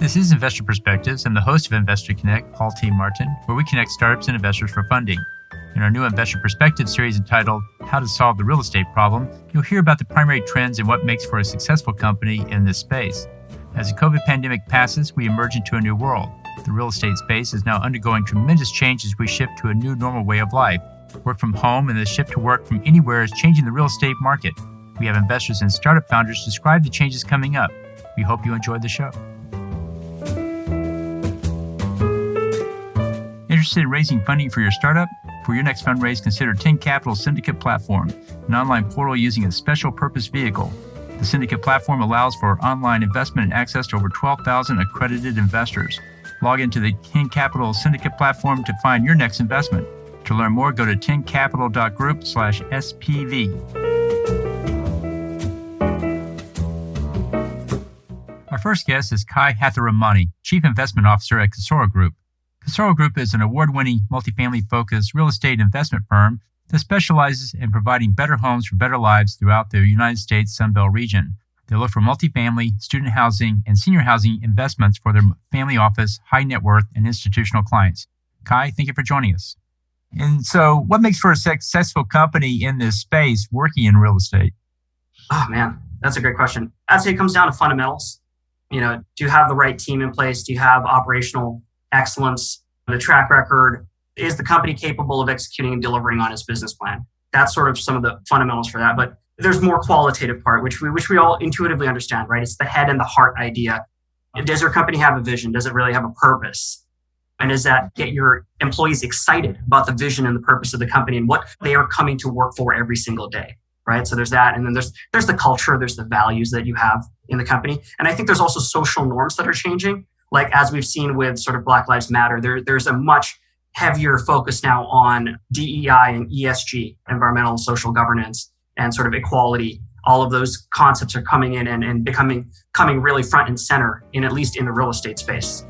This is Investor Perspectives. I'm the host of Investor Connect, Paul T. Martin, where we connect startups and investors for funding. In our new Investor Perspectives series entitled How to Solve the Real Estate Problem, you'll hear about the primary trends and what makes for a successful company in this space. As the COVID pandemic passes, we emerge into a new world. The real estate space is now undergoing tremendous change as we shift to a new normal way of life. Work from home and the shift to work from anywhere is changing the real estate market. We have investors and startup founders describe the changes coming up. We hope you enjoyed the show. Interested in raising funding for your startup? For your next fundraise, consider TENFL Syndicate Platform, an online portal using a special purpose vehicle. The Syndicate Platform allows for online investment and access to over 12,000 accredited investors. Log into the TENFL Syndicate Platform to find your next investment. To learn more, go to tencapital.group/SPV. Our first guest is Kai Hatharamani, Chief Investment Officer at Casora Group. Casora Group is an award-winning multifamily-focused real estate investment firm that specializes in providing better homes for better lives throughout the United States Sunbelt region. They look for multifamily, student housing, and senior housing investments for their family office, high net worth, and institutional clients. Kai, thank you for joining us. And so what makes for a successful company in this space working in real estate? Oh, man, that's a great question. I'd say it comes down to fundamentals. Do you have the right team in place? Do you have operational excellence? The track record? Is the company capable of executing and delivering on its business plan? That's sort of some of the fundamentals for that. But there's more qualitative part, which we all intuitively understand, right? It's the head and the heart idea. Does your company have a vision? Does it really have a purpose? And does that get your employees excited about the vision and the purpose of the company and what they are coming to work for every single day, right? So there's that. And then there's the culture, there's the values that you have in the company. And I think there's also social norms that are changing. Like as we've seen with sort of Black Lives Matter, there's a much heavier focus now on DEI and ESG, environmental and social governance, and sort of equality. All of those concepts are coming in and coming really front and center in at least in the real estate space.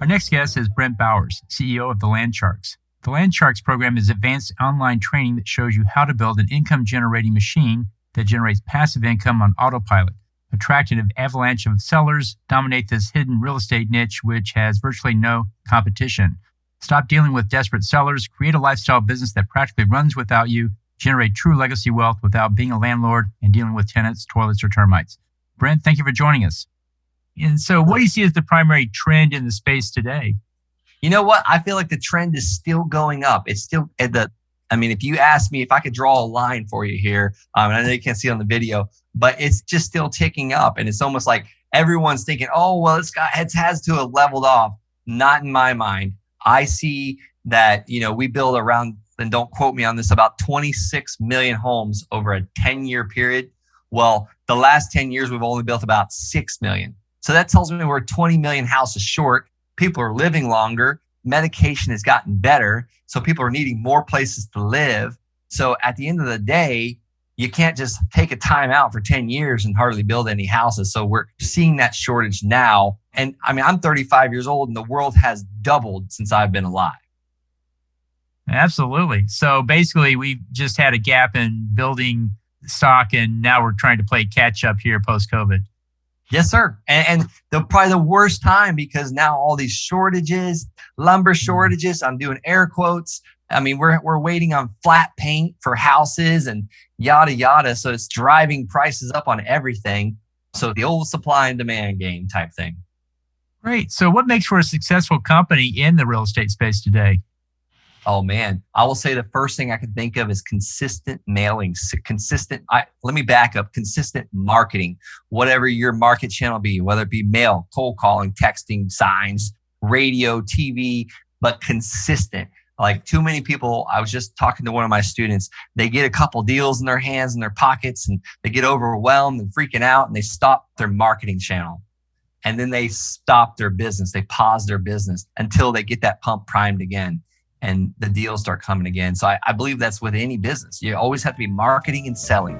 Our next guest is Brent Bowers, CEO of the Land Sharks. The Land Sharks program is advanced online training that shows you how to build an income-generating machine that generates passive income on autopilot. Attracting an avalanche of sellers dominate this hidden real estate niche, which has virtually no competition. Stop dealing with desperate sellers, create a lifestyle business that practically runs without you, generate true legacy wealth without being a landlord and dealing with tenants, toilets, or termites. Brent, thank you for joining us. And so what do you see as the primary trend in the space today? You know what? I feel like the trend is still going up. It's still if you ask me if I could draw a line for you here, and I know you can't see it on the video, but it's just still ticking up. And it's almost like everyone's thinking, oh, well, it has to have leveled off. Not in my mind. I see that, we build around, and don't quote me on this, about 26 million homes over a 10-year period. Well, the last 10 years, we've only built about 6 million. So that tells me we're 20 million houses short. People are living longer. Medication has gotten better. So people are needing more places to live. So at the end of the day, you can't just take a time out for 10 years and hardly build any houses. So we're seeing that shortage now. And I'm 35 years old and the world has doubled since I've been alive. Probably. So basically, we just had a gap in building stock and now we're trying to play catch up here post-COVID. Yes, sir. And probably the worst time because now all these shortages, lumber shortages, I'm doing air quotes. We're waiting on flat paint for houses and yada, yada. So it's driving prices up on everything. So the old supply and demand game type thing. Great. So what makes for a successful company in the real estate space today? Oh, man. I will say the first thing I could think of is consistent mailing, let me back up, consistent marketing, whatever your market channel be, whether it be mail, cold calling, texting, signs, radio, TV, but consistent. Like too many people, I was just talking to one of my students, they get a couple deals in their hands, in their pockets, and they get overwhelmed and freaking out and they stop their marketing channel. And then they stop their business. They pause their business until they get that pump primed again. And the deals start coming again. So I believe that's with any business. You always have to be marketing and selling.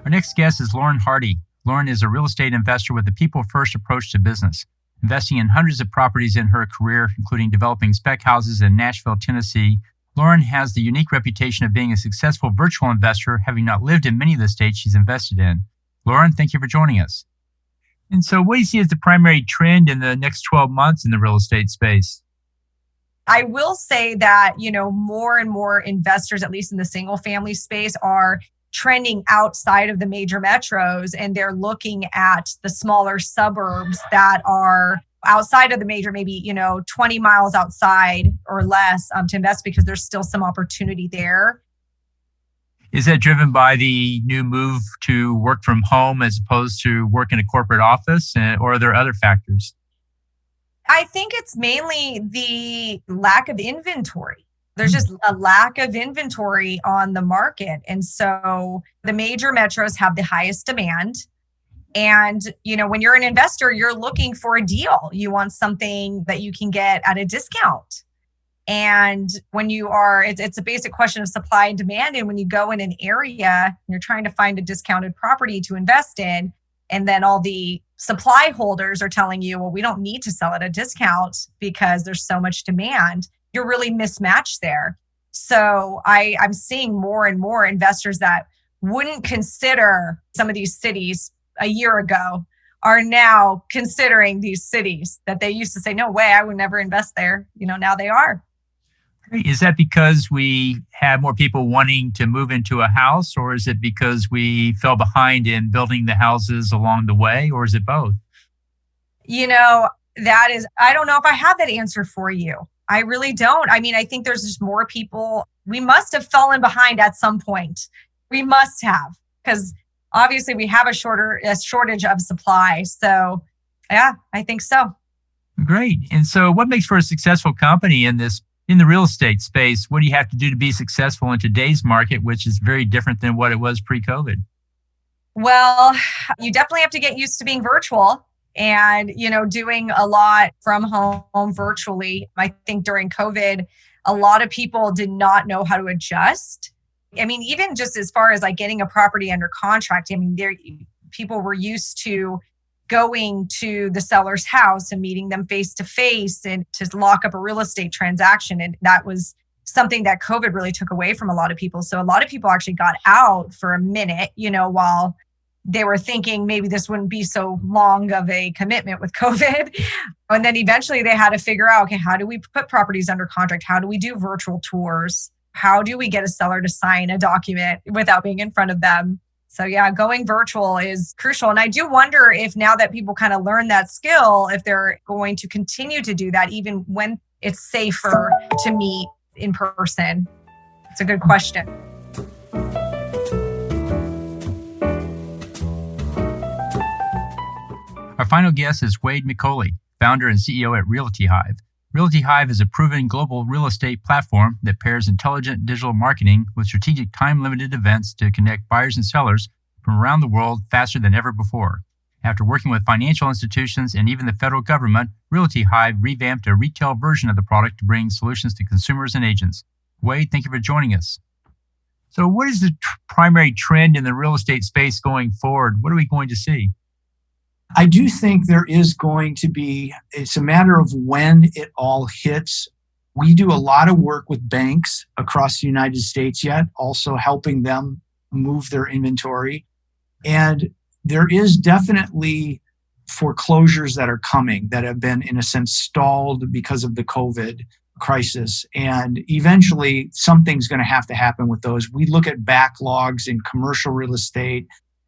Our next guest is Lauren Hardy. Lauren is a real estate investor with a people-first approach to business, investing in hundreds of properties in her career, including developing spec houses in Nashville, Tennessee. Lauren has the unique reputation of being a successful virtual investor, having not lived in many of the states she's invested in. Lauren, thank you for joining us. And so what do you see as the primary trend in the next 12 months in the real estate space? I will say that, more and more investors, at least in the single family space, are trending outside of the major metros, and they're looking at the smaller suburbs that are outside of the major, maybe, 20 miles outside or less to invest, because there's still some opportunity there. Is that driven by the new move to work from home as opposed to work in a corporate office, or are there other factors? I think it's mainly the lack of inventory. There's just a lack of inventory on the market. And so the major metros have the highest demand. And, when you're an investor, you're looking for a deal. You want something that you can get at a discount. And when you are, it's a basic question of supply and demand. And when you go in an area and you're trying to find a discounted property to invest in, and then all the supply holders are telling you, well, we don't need to sell at a discount because there's so much demand, you're really mismatched there. So I'm seeing more and more investors that wouldn't consider some of these cities a year ago are now considering these cities that they used to say, no way, I would never invest there. Now they are. Is that because we have more people wanting to move into a house, or is it because we fell behind in building the houses along the way, or is it both? I don't know if I have that answer for you. I really don't. I mean, I think there's just more people. We must have fallen behind at some point. We must have, because obviously we have a shortage of supply. So yeah, I think so. Great. And so what makes for a successful company in the real estate space? What do you have to do to be successful in today's market, which is very different than what it was pre-COVID? Well, you definitely have to get used to being virtual and, doing a lot from home virtually. I think during COVID, a lot of people did not know how to adjust. I mean, even just as far as like getting a property under contract, I mean, people were used to going to the seller's house and meeting them face to face and to lock up a real estate transaction. And that was something that COVID really took away from a lot of people. So a lot of people actually got out for a minute, while they were thinking maybe this wouldn't be so long of a commitment with COVID. And then eventually they had to figure out, okay, how do we put properties under contract? How do we do virtual tours? How do we get a seller to sign a document without being in front of them? So yeah, going virtual is crucial. And I do wonder if now that people kind of learn that skill, if they're going to continue to do that even when it's safer to meet in person. It's a good question. Our final guest is Wade McCauley, founder and CEO at Realty Hive. Realty Hive is a proven global real estate platform that pairs intelligent digital marketing with strategic time-limited events to connect buyers and sellers from around the world faster than ever before. After working with financial institutions and even the federal government, Realty Hive revamped a retail version of the product to bring solutions to consumers and agents. Wade, thank you for joining us. So what is the primary trend in the real estate space going forward? What are we going to see? I do think there is going to be, it's a matter of when it all hits. We do a lot of work with banks across the United States yet, also helping them move their inventory. And there is definitely foreclosures that are coming that have been, in a sense, stalled because of the COVID crisis. And eventually something's going to have to happen with those. We look at backlogs in commercial real estate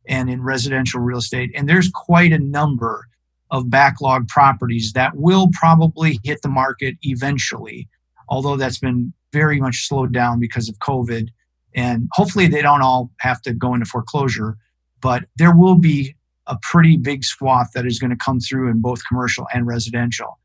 and in residential real estate. And there's quite a number of backlog properties that will probably hit the market eventually, although that's been very much slowed down because of COVID. And hopefully they don't all have to go into foreclosure, but there will be a pretty big swath that is going to come through in both commercial and residential.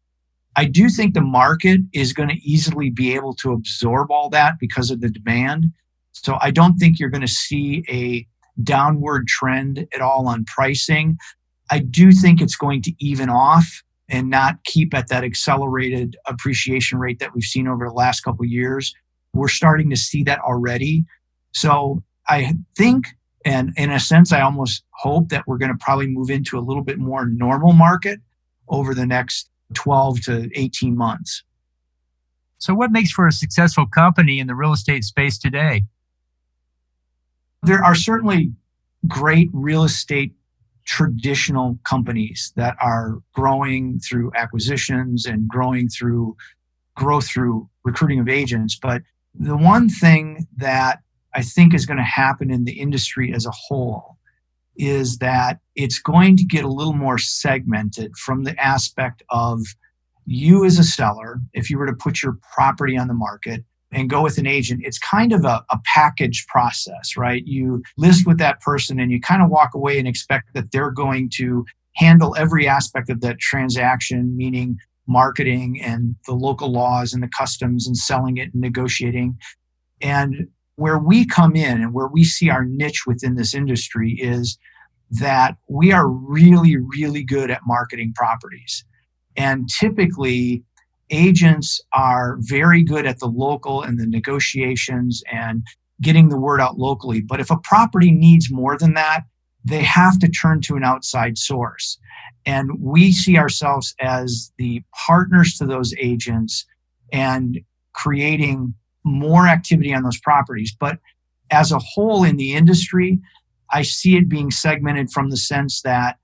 I do think the market is going to easily be able to absorb all that because of the demand. So I don't think you're going to see a downward trend at all on pricing. I do think it's going to even off and not keep at that accelerated appreciation rate that we've seen over the last couple of years. We're starting to see that already. So I think, and in a sense, I almost hope that we're going to probably move into a little bit more normal market over the next 12 to 18 months. So what makes for a successful company in the real estate space today? There are certainly great real estate traditional companies that are growing through acquisitions and growing through growth through recruiting of agents. But the one thing that I think is going to happen in the industry as a whole is that it's going to get a little more segmented from the aspect of you as a seller. If you were to put your property on the market and go with an agent, it's kind of a package process, right? You list with that person and you kind of walk away and expect that they're going to handle every aspect of that transaction, meaning marketing and the local laws and the customs and selling it and negotiating. And where we come in and where we see our niche within this industry is that we are really, really good at marketing properties. And typically, agents are very good at the local and the negotiations and getting the word out locally. But if a property needs more than that, they have to turn to an outside source. And we see ourselves as the partners to those agents and creating more activity on those properties. But as a whole in the industry, I see it being segmented from the sense that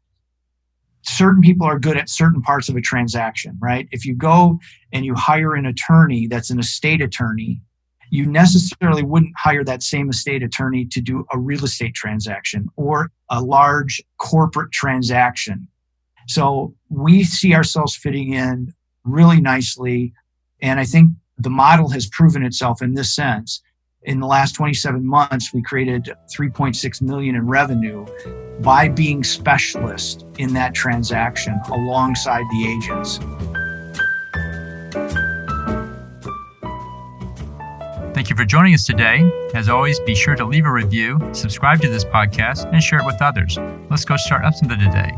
certain people are good at certain parts of a transaction, right? If you go and you hire an attorney that's an estate attorney, you necessarily wouldn't hire that same estate attorney to do a real estate transaction or a large corporate transaction. So we see ourselves fitting in really nicely. And I think the model has proven itself in this sense. In the last 27 months, we created $3.6 million in revenue by being specialists in that transaction alongside the agents. Thank you for joining us today. As always, be sure to leave a review, subscribe to this podcast, and share it with others. Let's go start up something today.